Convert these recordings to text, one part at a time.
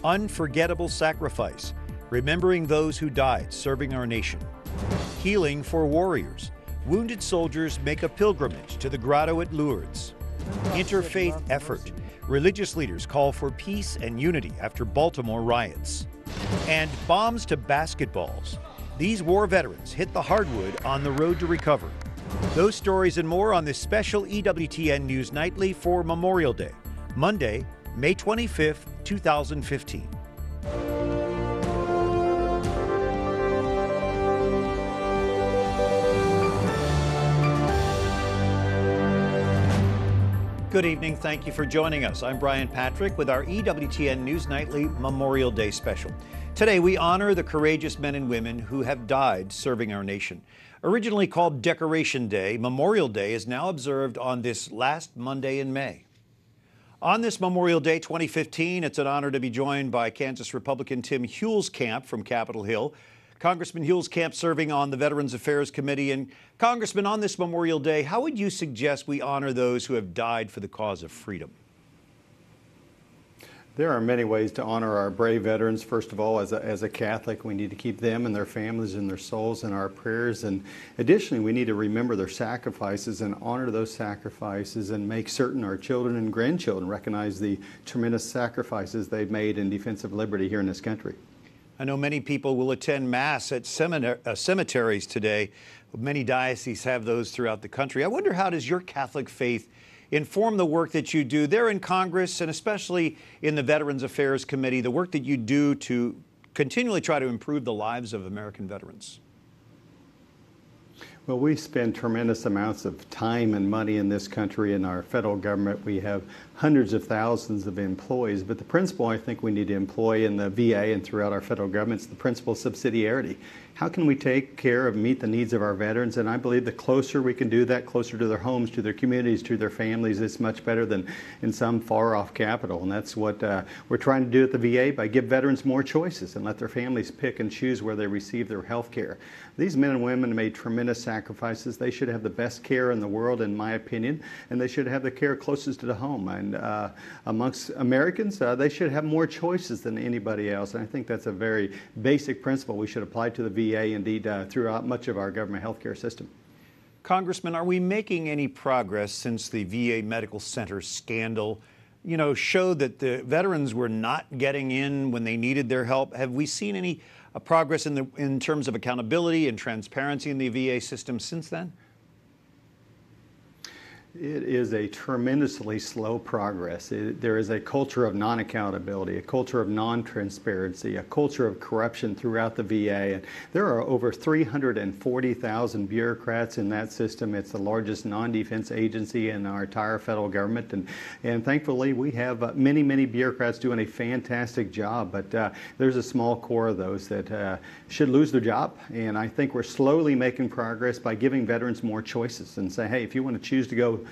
Unforgettable sacrifice, remembering those who died serving our nation. Healing for warriors. Wounded soldiers make a pilgrimage to the grotto at Lourdes. Interfaith effort. Religious leaders call for peace and unity after Baltimore riots. And bombs to basketballs. These war veterans hit the hardwood on the road to recovery. Those stories and more on this special EWTN News Nightly for Memorial Day, Monday, May 25th, 2015. Good evening. Thank you for joining us. I'm Brian Patrick with our EWTN News Nightly Memorial Day special. Today, we honor the courageous men and women who have died serving our nation. Originally called Decoration Day, Memorial Day is now observed on this last Monday in May. On this Memorial Day 2015, it's an honor to be joined by Kansas Republican Tim Huelskamp from Capitol Hill. Congressman Huelskamp serving on the Veterans Affairs Committee. And Congressman, on this Memorial Day, how would you suggest we honor those who have died for the cause of freedom? There are many ways to honor our brave veterans. First of all, as a Catholic, we need to keep them and their families and their souls in our prayers. And additionally, we need to remember their sacrifices and honor those sacrifices and make certain our children and grandchildren recognize the tremendous sacrifices they've made in defense of liberty here in this country. I know many people will attend Mass at cemeteries today. Many dioceses have those throughout the country. I wonder, how does your Catholic faith inform the work that you do there in Congress, and especially in the Veterans Affairs Committee, the work that you do to continually try to improve the lives of American veterans? Well, we spend tremendous amounts of time and money in this country. In our federal government, we have hundreds of thousands of employees. But the principle I think we need to employ in the VA and throughout our federal government is the principle of subsidiarity. How can we take care of, meet the needs of our veterans? And I believe the closer we can do that, closer to their homes, to their communities, to their families, it's much better than in some far-off capital. And that's what we're trying to do at the VA by give veterans more choices and let their families pick and choose where they receive their health care. These men and women made tremendous sacrifices. They should have the best care in the world, in my opinion, and they should have the care closest to the home. And amongst Americans, they should have more choices than anybody else. And I think that's a very basic principle we should apply to the VA, indeed, throughout much of our government healthcare system. Congressman, are we making any progress since the VA Medical Center scandal, showed that the veterans were not getting in when they needed their help? Have we seen any progress in terms of accountability and transparency in the VA system since then? It is a tremendously slow progress. There is a culture of non-accountability, a culture of non-transparency, a culture of corruption throughout the VA. And there are over 340,000 bureaucrats in that system. It's the largest non-defense agency in our entire federal government. And thankfully, we have many, many bureaucrats doing a fantastic job. But there's a small core of those that should lose their job. And I think we're slowly making progress by giving veterans more choices and say, hey, if you want to choose to go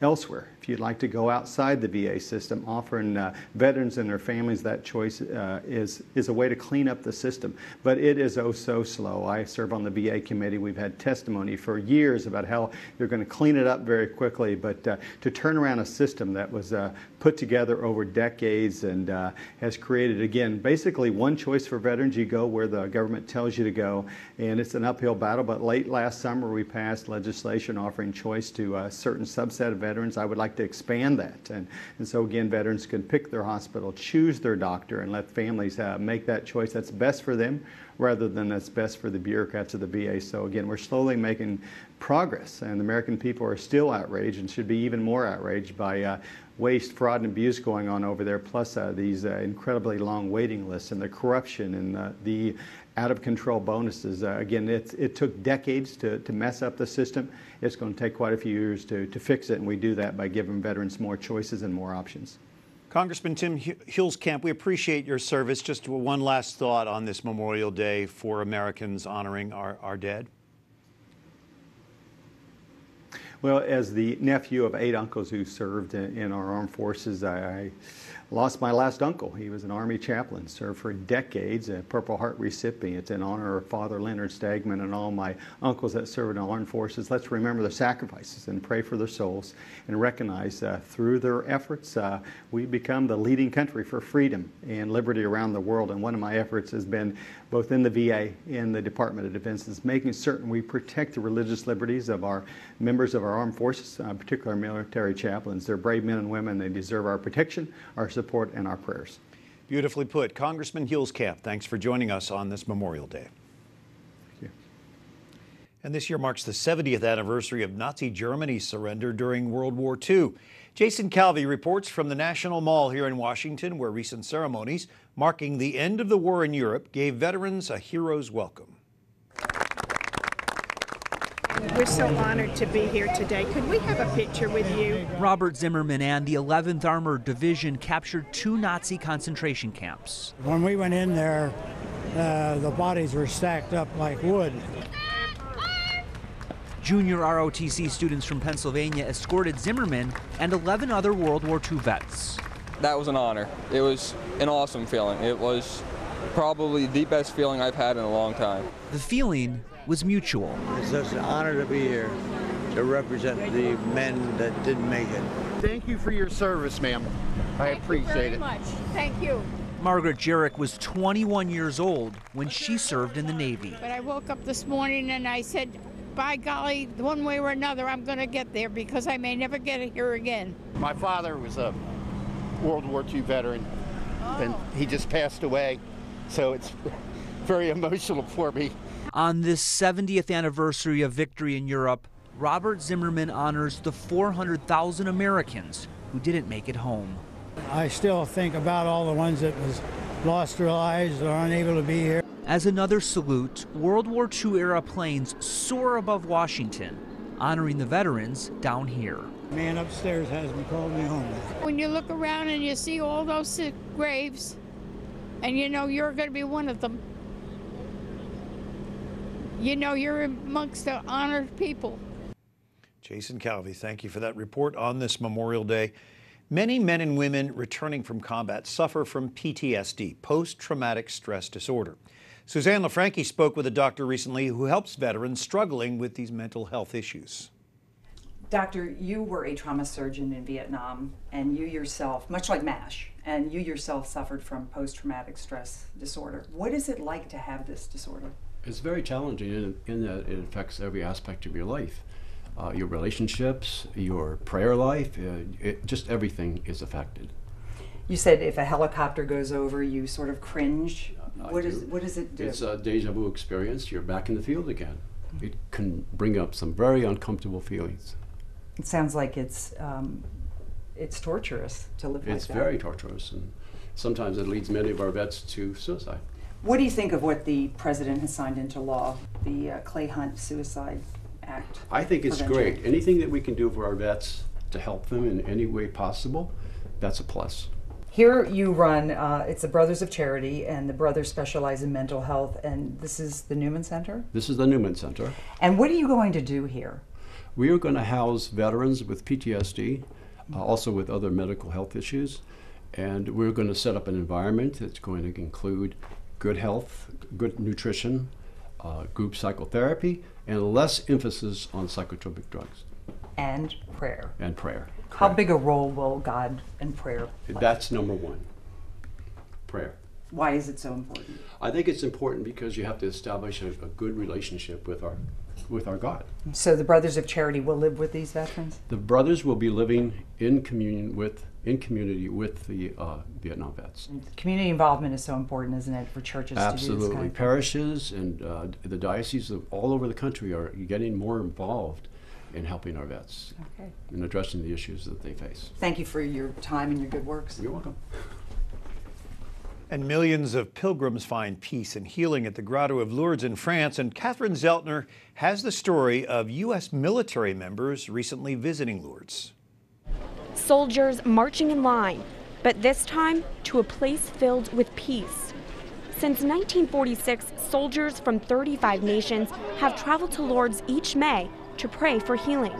elsewhere, if you'd like to go outside the VA system, offering veterans and their families that choice is a way to clean up the system. But it is oh so slow. I serve on the VA committee. We've had testimony for years about how they're going to clean it up very quickly, but to turn around a system that was put together over decades and has created, again, basically one choice for veterans. You go where the government tells you to go, and it's an uphill battle. But late last summer, we passed legislation offering choice to a certain subset of veterans. I would like to expand that. And so, again, veterans can pick their hospital, choose their doctor, and let families make that choice that's best for them rather than that's best for the bureaucrats of the VA. So, again, we're slowly making progress, and the American people are still outraged and should be even more outraged by waste, fraud, and abuse going on over there, plus these incredibly long waiting lists and the corruption and the out-of-control bonuses. Again, it took decades to mess up the system. It's going to take quite a few years to fix it, and we do that by giving veterans more choices and more options. Congressman Tim Huelskamp, we appreciate your service. Just one last thought on this Memorial Day for Americans honoring our dead. Well, as the nephew of 8 uncles who served in our armed forces, I Lost my last uncle. He was an Army chaplain, served for decades, a Purple Heart recipient in honor of Father Leonard Stagman and all my uncles that served in the armed forces. Let's remember their sacrifices and pray for their souls and recognize through their efforts we become the leading country for freedom and liberty around the world. And one of my efforts has been both in the VA and the Department of Defense is making certain we protect the religious liberties of our members of our armed forces, particularly military chaplains. They're brave men and women. They deserve our protection, our support, and our prayers. Beautifully put. Congressman Huelskamp, thanks for joining us on this Memorial Day. Thank you. And this year marks the 70th anniversary of Nazi Germany's surrender during World War II. Jason Calvi reports from the National Mall here in Washington, where recent ceremonies marking the end of the war in Europe gave veterans a hero's welcome. We're so honored to be here today. Could we have a picture with you? Robert Zimmerman and the 11th Armored Division captured 2 Nazi concentration camps. When we went in there, the bodies were stacked up like wood. Junior ROTC students from Pennsylvania escorted Zimmerman and 11 other World War II vets. That was an honor. It was an awesome feeling. It was probably the best feeling I've had in a long time. The feeling was mutual. It's such an honor to be here to represent the men that didn't make it. Thank you for your service, ma'am. I appreciate it. Thank you very much. Thank you. Margaret Jarek was 21 years old when she served in the Navy. But I woke up this morning and I said, by golly, one way or another, I'm going to get there because I may never get here again. My father was a World War II veteran, and he just passed away, so it's very emotional for me. On this 70th anniversary of victory in Europe, Robert Zimmerman honors the 400,000 Americans who didn't make it home. I still think about all the ones that lost their lives or unable to be here. As another salute, World War II-era planes soar above Washington, honoring the veterans down here. The man upstairs hasn't called me home. When you look around and you see all those graves, and you know you're going to be one of them, you know you're amongst the honored people. Jason Calvi, thank you for that report on this Memorial Day. Many men and women returning from combat suffer from PTSD, post-traumatic stress disorder. Suzanne LaFranchi spoke with a doctor recently who helps veterans struggling with these mental health issues. Doctor, you were a trauma surgeon in Vietnam, and you yourself, much like MASH, and you yourself suffered from post-traumatic stress disorder. What is it like to have this disorder? It's very challenging in that it affects every aspect of your life. Your relationships, your prayer life, just everything is affected. You said if a helicopter goes over, you sort of cringe. What does it do? It's a deja vu experience. You're back in the field again. It can bring up some very uncomfortable feelings. It sounds like it's torturous to live like that. It's very torturous, and sometimes it leads many of our vets to suicide. What do you think of what the president has signed into law, the Clay Hunt Suicide Act? I think it's prevention? great. Anything that we can do for our vets to help them in any way possible, that's a plus. Here you run, it's the Brothers of Charity, and the Brothers specialize in mental health, and this is the Newman Center? This is the Newman Center. And what are you going to do here? We are going to house veterans with PTSD, also with other medical health issues, and we're going to set up an environment that's going to include good health, good nutrition, group psychotherapy, and less emphasis on psychotropic drugs. And prayer. And prayer. How big a role will God and prayer play? That's number one, prayer. Why is it so important? I think it's important because you have to establish a good relationship with our God. So the Brothers of Charity will live with these veterans? The brothers will be living in community with the Vietnam vets. Community involvement is so important, isn't it, for churches to do this Absolutely. kind of Parishes and the dioceses all over the country are getting more involved in helping our vets and addressing the issues that they face. Thank you for your time and your good works. You're welcome. And millions of pilgrims find peace and healing at the Grotto of Lourdes in France. And Catherine Zeltner has the story of U.S. military members recently visiting Lourdes. Soldiers marching in line, but this time to a place filled with peace. Since 1946, soldiers from 35 nations have traveled to Lourdes each May to pray for healing.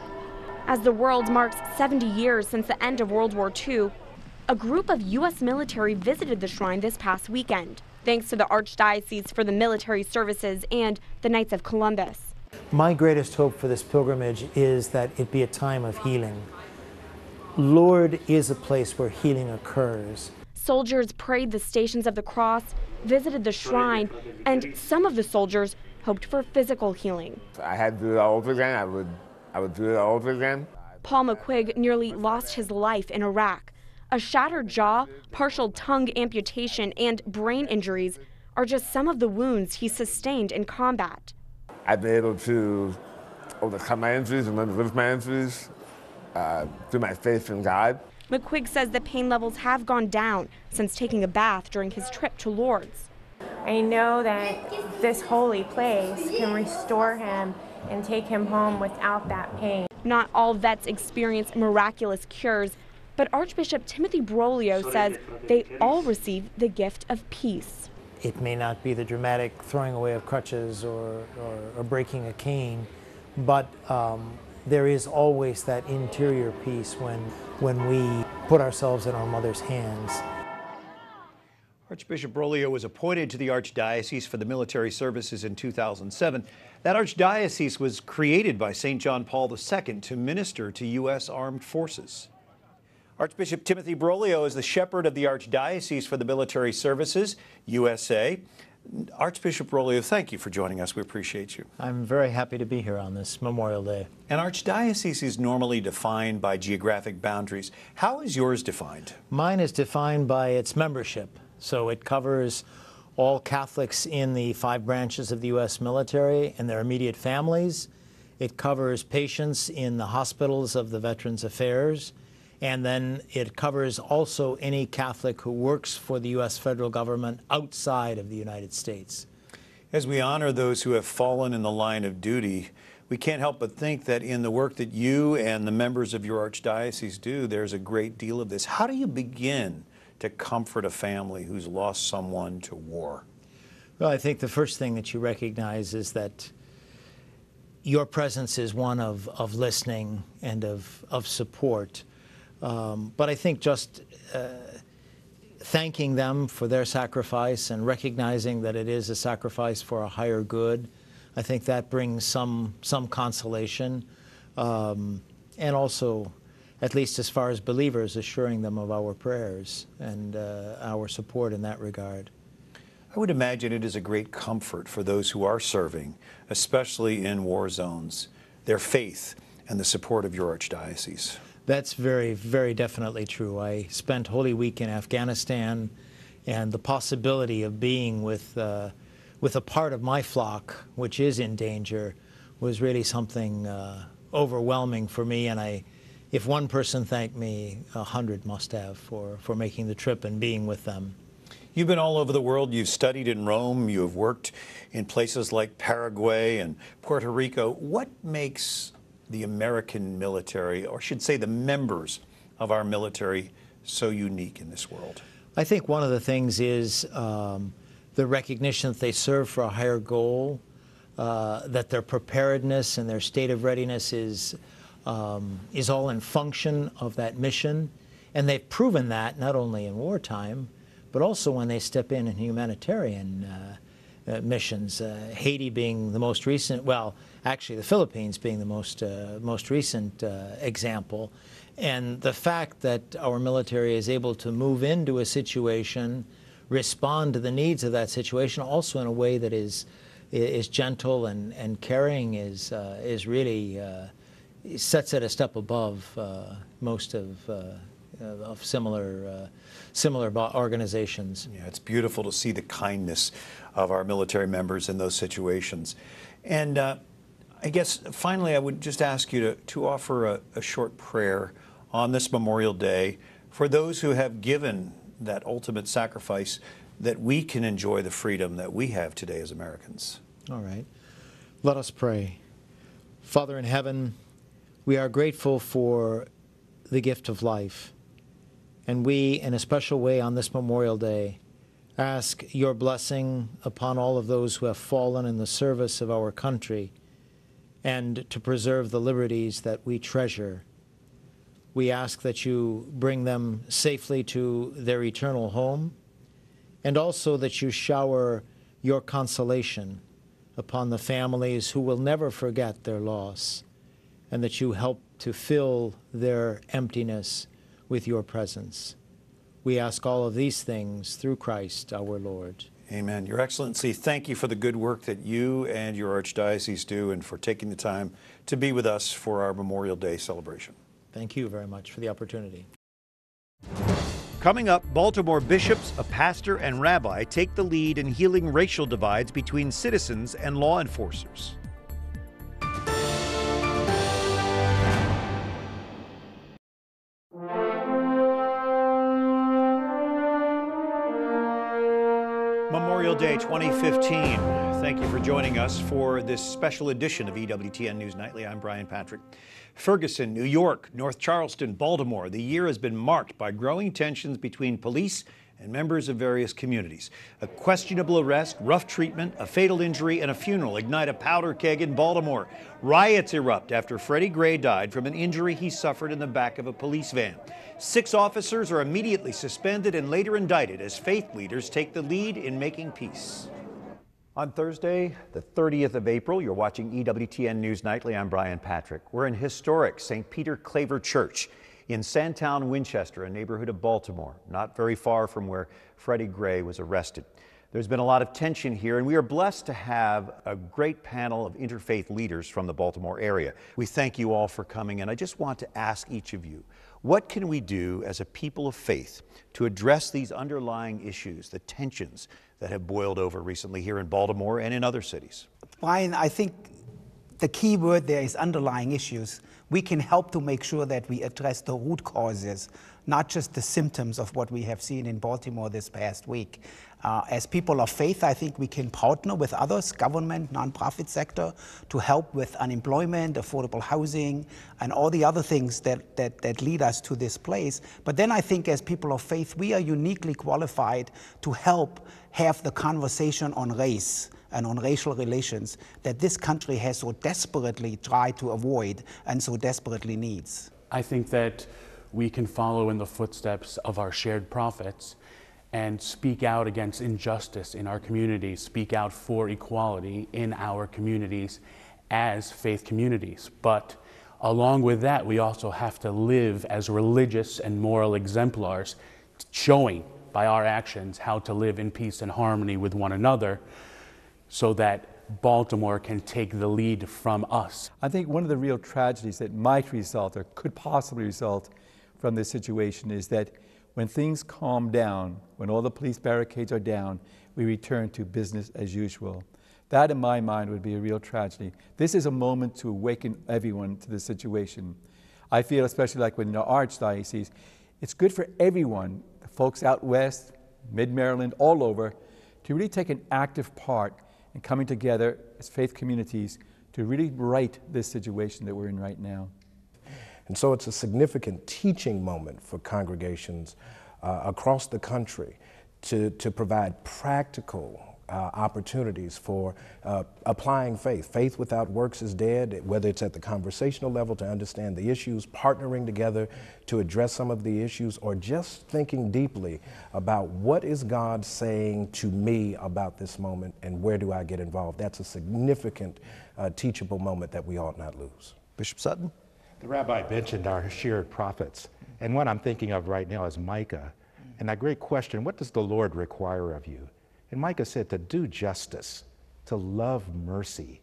As the world marks 70 years since the end of World War II, a group of U.S. military visited the shrine this past weekend, thanks to the Archdiocese for the Military Services and the Knights of Columbus. My greatest hope for this pilgrimage is that it be a time of healing. Lourdes is a place where healing occurs. Soldiers prayed the Stations of the Cross, visited the shrine, and some of the soldiers hoped for physical healing. If I had to do it all over again, I would do it all over again. Paul McQuigg nearly lost his life in Iraq. A shattered jaw, partial tongue amputation, and brain injuries are just some of the wounds he sustained in combat. I've been able to overcome my injuries and learn to live with my injuries through my faith in God. McQuigg says the pain levels have gone down since taking a bath during his trip to Lourdes. I know that this holy place can restore him and take him home without that pain. Not all vets experience miraculous cures, but Archbishop Timothy Brolio says they all receive the gift of peace. It may not be the dramatic throwing away of crutches or breaking a cane, but there is always that interior peace when we put ourselves in our mother's hands. Archbishop Brolio was appointed to the Archdiocese for the Military Services in 2007. That archdiocese was created by St. John Paul II to minister to U.S. Armed Forces. Archbishop Timothy Brolio is the shepherd of the Archdiocese for the Military Services, USA. Archbishop Brolio, thank you for joining us. We appreciate you. I'm very happy to be here on this Memorial Day. An archdiocese is normally defined by geographic boundaries. How is yours defined? Mine is defined by its membership. So it covers all Catholics in the 5 branches of the U.S. military and their immediate families. It covers patients in the hospitals of the Veterans Affairs. And then it covers also any Catholic who works for the U.S. federal government outside of the United States. As we honor those who have fallen in the line of duty, we can't help but think that in the work that you and the members of your archdiocese do, there's a great deal of this. How do you begin to comfort a family who's lost someone to war? Well, I think the first thing that you recognize is that your presence is one of listening and of support. But I think just thanking them for their sacrifice and recognizing that it is a sacrifice for a higher good, I think that brings some consolation. And also, at least as far as believers, assuring them of our prayers and our support in that regard. I would imagine it is a great comfort for those who are serving, especially in war zones, their faith and the support of your archdiocese. That's very, very definitely true. I spent Holy Week in Afghanistan, and the possibility of being with a part of my flock, which is in danger, was really something overwhelming for me. And if one person thanked me, 100 must have for making the trip and being with them. You've been all over the world. You've studied in Rome. You have worked in places like Paraguay and Puerto Rico. What makes the American military, or I should say the members of our military, so unique in this world? I think one of the things is the recognition that they serve for a higher goal, that their preparedness and their state of readiness is all in function of that mission. And they've proven that not only in wartime, but also when they step in humanitarian missions. Haiti being the most recent, well, actually the Philippines being the most recent example. And the fact that our military is able to move into a situation, respond to the needs of that situation, also in a way that is gentle and caring, is really sets it a step above most of similar organizations. Yeah, it's beautiful to see the kindness of our military members in those situations. And I guess finally I would just ask you to offer a short prayer on this Memorial Day for those who have given that ultimate sacrifice, that we can enjoy the freedom that we have today as Americans. All right. Let us pray. Father in heaven, we are grateful for the gift of life. And we, in a special way on this Memorial Day, ask your blessing upon all of those who have fallen in the service of our country and to preserve the liberties that we treasure. We ask that you bring them safely to their eternal home, and also that you shower your consolation upon the families who will never forget their loss, and that you help to fill their emptiness with your presence. We ask all of these things through Christ our Lord. Amen. Your Excellency, thank you for the good work that you and your Archdiocese do and for taking the time to be with us for our Memorial Day celebration. Thank you very much for the opportunity. Coming up, Baltimore bishops, a pastor, and rabbi take the lead in healing racial divides between citizens and law enforcers. Memorial Day 2015. Thank you for joining us for this special edition of EWTN News Nightly. I'm Brian Patrick. Ferguson, New York, North Charleston, Baltimore. The year has been marked by growing tensions between police and members of various communities. A questionable arrest, rough treatment, a fatal injury, and a funeral ignite a powder keg in Baltimore. Riots erupt after Freddie Gray died from an injury he suffered in the back of a police van. 6 officers are immediately suspended and later indicted as faith leaders take the lead in making peace. On Thursday, the 30th of April, you're watching EWTN News Nightly. I'm Brian Patrick. We're in historic St. Peter Claver Church in Sandtown, Winchester, a neighborhood of Baltimore, not very far from where Freddie Gray was arrested. There's been a lot of tension here, and we are blessed to have a great panel of interfaith leaders from the Baltimore area. We thank you all for coming, and I just want to ask each of you, what can we do as a people of faith to address these underlying issues, the tensions that have boiled over recently here in Baltimore and in other cities? Brian, I think the key word there is underlying issues. We can help to make sure that we address the root causes, not just the symptoms of what we have seen in Baltimore this past week. As people of faith, I think we can partner with others, government, nonprofit sector, to help with unemployment, affordable housing, and all the other things that lead us to this place. But then I think as people of faith, we are uniquely qualified to help have the conversation on race and on racial relations that this country has so desperately tried to avoid and so desperately needs. I think that we can follow in the footsteps of our shared prophets and speak out against injustice in our communities, speak out for equality in our communities as faith communities. But along with that, we also have to live as religious and moral exemplars, showing by our actions how to live in peace and harmony with one another, so that Baltimore can take the lead from us. I think one of the real tragedies that might result or could possibly result from this situation is that when things calm down, when all the police barricades are down, we return to business as usual. That, in my mind, would be a real tragedy. This is a moment to awaken everyone to the situation. I feel, especially like in the Archdiocese, it's good for everyone, the folks out west, mid-Maryland, all over, to really take an active part in coming together as faith communities to really right this situation that we're in right now. And so it's a significant teaching moment for congregations across the country to provide practical opportunities for applying faith. Faith without works is dead, whether it's at the conversational level to understand the issues, partnering together to address some of the issues, or just thinking deeply about what is God saying to me about this moment and where do I get involved. That's a significant teachable moment that we ought not lose. Bishop Sutton? The rabbi mentioned our shared prophets, and what I'm thinking of right now is Micah. And that great question, what does the Lord require of you? And Micah said to do justice, to love mercy,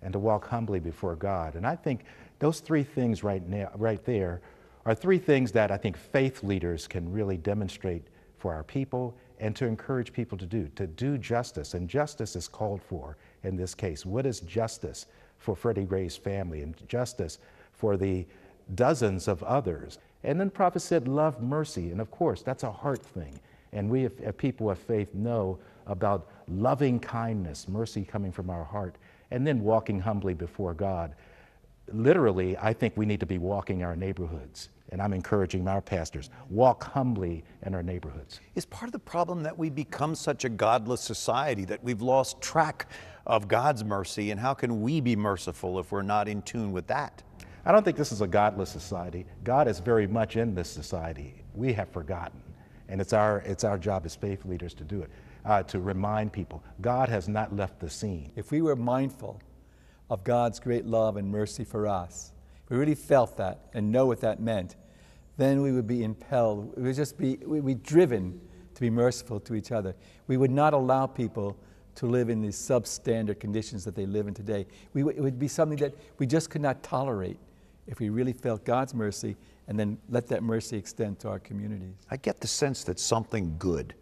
and to walk humbly before God. And I think those 3 things right there are 3 things that I think faith leaders can really demonstrate for our people and to encourage people to do justice. And justice is called for in this case. What is justice for Freddie Gray's family and justice for the dozens of others? And then the prophet said, love mercy. And of course, that's a heart thing. And we, as people of faith, know about loving kindness, mercy coming from our heart, and then walking humbly before God. Literally, I think we need to be walking our neighborhoods. And I'm encouraging our pastors, walk humbly in our neighborhoods. Is part of the problem that we become such a godless society that we've lost track of God's mercy, and how can we be merciful if we're not in tune with that? I don't think this is a godless society. God is very much in this society. We have forgotten, and it's our job as faith leaders to do it, to remind people God has not left the scene. If we were mindful of God's great love and mercy for us, if we really felt that and know what that meant, then we would be impelled, we'd be driven to be merciful to each other. We would not allow people to live in these substandard conditions that they live in today. It would be something that we just could not tolerate if we really felt God's mercy and then let that mercy extend to our communities. I get the sense that something good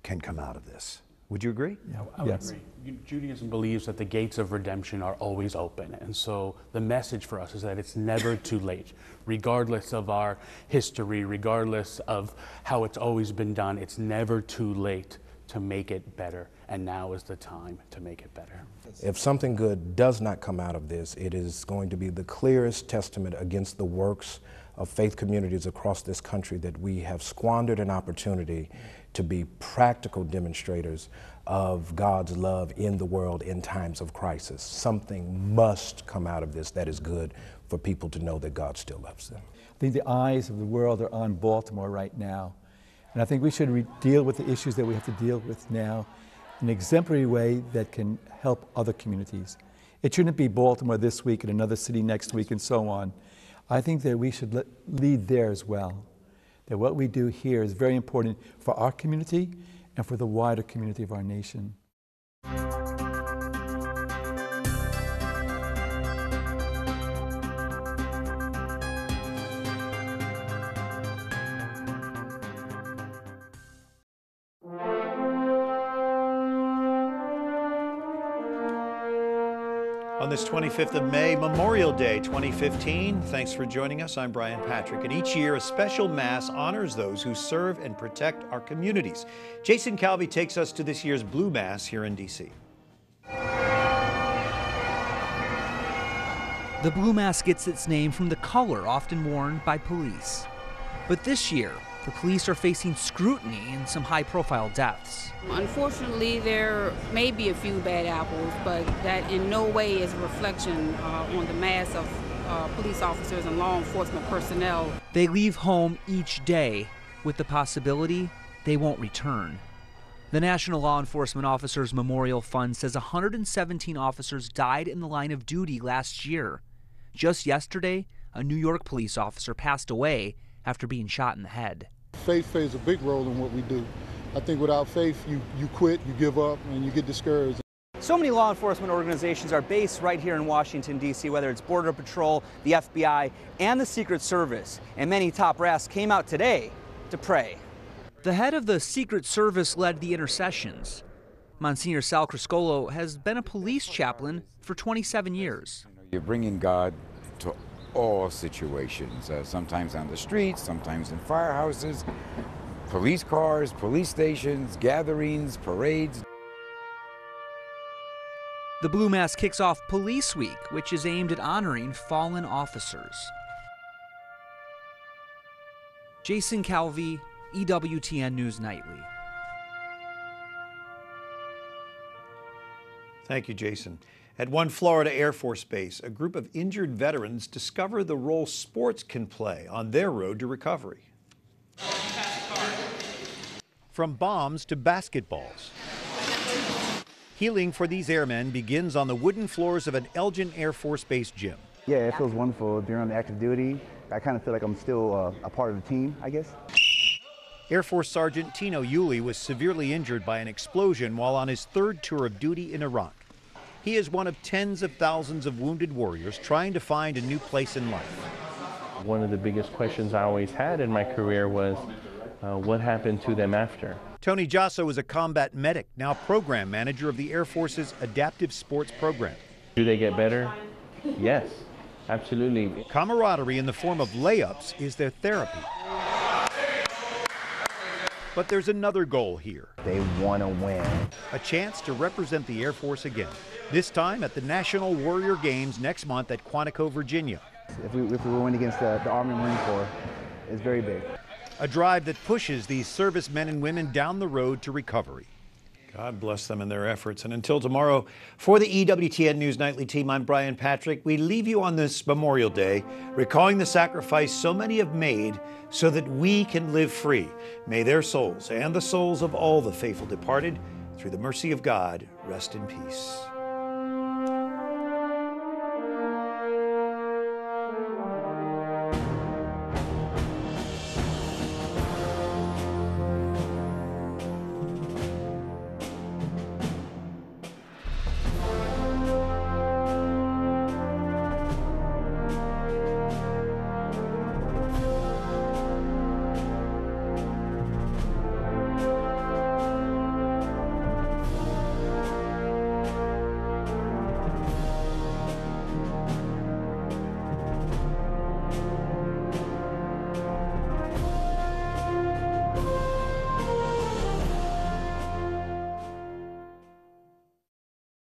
can come out of this. Would you agree? Yeah, I would agree. Judaism believes that the gates of redemption are always open. And so the message for us is that it's never too late. Regardless of our history, regardless of how it's always been done, it's never too late to make it better. And now is the time to make it better. If something good does not come out of this, it is going to be the clearest testament against the works of faith communities across this country that we have squandered an opportunity to be practical demonstrators of God's love in the world in times of crisis. Something must come out of this that is good for people to know that God still loves them. I think the eyes of the world are on Baltimore right now. And I think we should deal with the issues that we have to deal with now in an exemplary way that can help other communities. It shouldn't be Baltimore this week and another city next week and so on. I think that we should lead there as well. That what we do here is very important for our community and for the wider community of our nation. On this 25th of May, Memorial Day 2015, thanks for joining us. I'm Brian Patrick, and each year a special Mass honors those who serve and protect our communities. Jason Calvi takes us to this year's Blue Mass here in D.C. The Blue Mass gets its name from the color often worn by police. But this year, the police are facing scrutiny and some high-profile deaths. Unfortunately, there may be a few bad apples, but that in no way is a reflection on the mass of police officers and law enforcement personnel. They leave home each day with the possibility they won't return. The National Law Enforcement Officers Memorial Fund says 117 officers died in the line of duty last year. Just yesterday, a New York police officer passed away after being shot in the head. Faith plays a big role in what we do. I think without faith, you quit, you give up, and you get discouraged. So many law enforcement organizations are based right here in Washington, D.C., whether it's Border Patrol, the FBI, and the Secret Service. And many top brass came out today to pray. The head of the Secret Service led the intercessions. Monsignor Sal Criscolo has been a police chaplain for 27 years. You're bringing God to all situations, sometimes on the streets, sometimes in firehouses, police cars, police stations, gatherings, parades. The Blue Mass kicks off Police Week, which is aimed at honoring fallen officers. Jason Calvi, EWTN News Nightly. Thank you, Jason. At one Florida Air Force base, a group of injured veterans discover the role sports can play on their road to recovery. From bombs to basketballs. Healing for these airmen begins on the wooden floors of an Elgin Air Force Base gym. Yeah, it feels wonderful during active duty. I kind of feel like I'm still a part of the team, I guess. Air Force Sergeant Tino Yulee was severely injured by an explosion while on his third tour of duty in Iraq. He is one of tens of thousands of wounded warriors trying to find a new place in life. One of the biggest questions I always had in my career was, what happened to them after? Tony Jasso is a combat medic, now program manager of the Air Force's adaptive sports program. Do they get better? Yes, absolutely. Camaraderie in the form of layups is their therapy. But there's another goal here. They want to win. A chance to represent the Air Force again, this time at the National Warrior Games next month at Quantico, Virginia. If we win against the Army and Marine Corps, it's very big. A drive that pushes these servicemen and women down the road to recovery. God bless them and their efforts. And until tomorrow, for the EWTN News Nightly team, I'm Brian Patrick. We leave you on this Memorial Day, recalling the sacrifice so many have made so that we can live free. May their souls and the souls of all the faithful departed, through the mercy of God, rest in peace.